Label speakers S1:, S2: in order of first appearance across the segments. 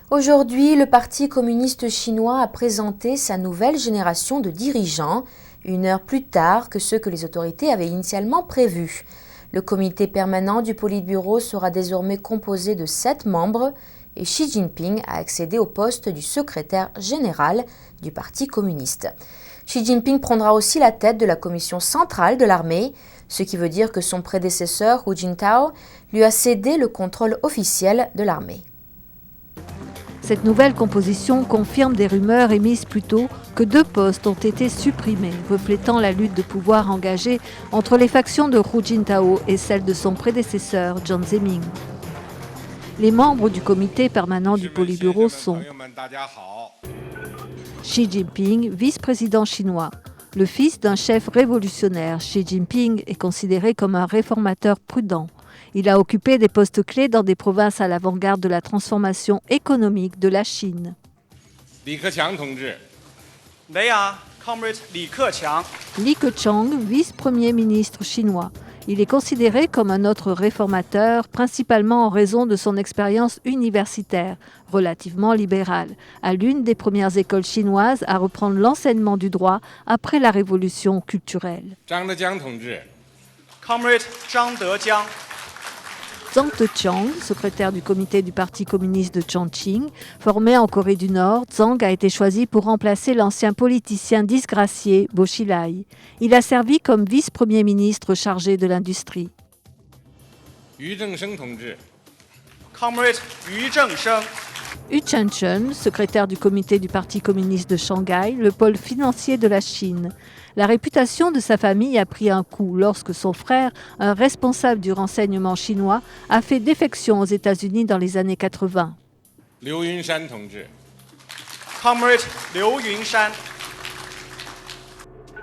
S1: Aujourd'hui, le Parti communiste chinois a présenté sa nouvelle génération de dirigeants, 1 heure plus tard que ceux que les autorités avaient initialement prévus. Le comité permanent du Politburo sera désormais composé de 7 membres et Xi Jinping a accédé au poste du secrétaire général du Parti communiste. Xi Jinping prendra aussi la tête de la commission centrale de l'armée, ce qui veut dire que son prédécesseur Hu Jintao lui a cédé le contrôle officiel de l'armée.
S2: Cette nouvelle composition confirme des rumeurs émises plus tôt que 2 postes ont été supprimés, reflétant la lutte de pouvoir engagée entre les factions de Hu Jintao et celle de son prédécesseur Jiang Zemin. Les membres du comité permanent du Politburo sont Xi Jinping, vice-président chinois. Le fils d'un chef révolutionnaire, Xi Jinping est considéré comme un réformateur prudent. Il a occupé des postes clés dans des provinces à l'avant-garde de la transformation économique de la Chine. Li Keqiang, vice-premier ministre chinois. Il est considéré comme un autre réformateur, principalement en raison de son expérience universitaire, relativement libérale, à l'une des premières écoles chinoises à reprendre l'enseignement du droit après la révolution culturelle. Zhang Dejiang, secrétaire du comité du Parti communiste de Chongqing, formé en Corée du Nord, Zhang a été choisi pour remplacer l'ancien politicien disgracié Bo Xilai. Il a servi comme vice-premier ministre chargé de l'industrie. Yu Chengsheng, secrétaire du comité du Parti communiste de Shanghai, le pôle financier de la Chine. La réputation de sa famille a pris un coup lorsque son frère, un responsable du renseignement chinois, a fait défection aux États-Unis dans les années 80.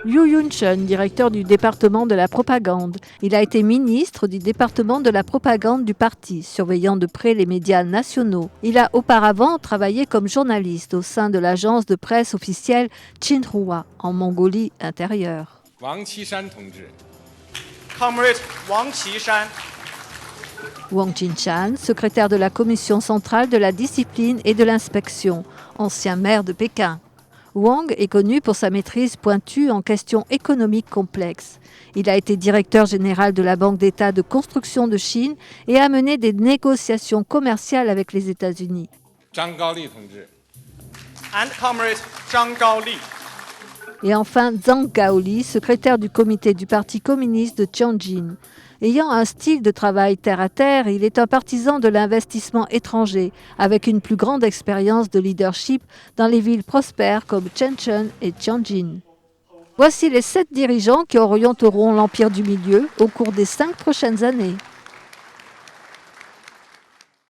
S2: Liu Yunchen, directeur du département de la propagande. Il a été ministre du département de la propagande du parti, surveillant de près les médias nationaux. Il a auparavant travaillé comme journaliste au sein de l'agence de presse officielle Xinhua, en Mongolie intérieure. Wang Qinshan, secrétaire de la commission centrale de la discipline et de l'inspection, ancien maire de Pékin. Wang est connu pour sa maîtrise pointue en questions économiques complexes. Il a été directeur général de la Banque d'État de construction de Chine et a mené des négociations commerciales avec les États-Unis. Et enfin, Zhang Gaoli, secrétaire du comité du Parti communiste de Tianjin. Ayant un style de travail terre-à-terre, il est un partisan de l'investissement étranger, avec une plus grande expérience de leadership dans les villes prospères comme Shenzhen et Tianjin. Voici les 7 dirigeants qui orienteront l'Empire du Milieu au cours des 5 prochaines années.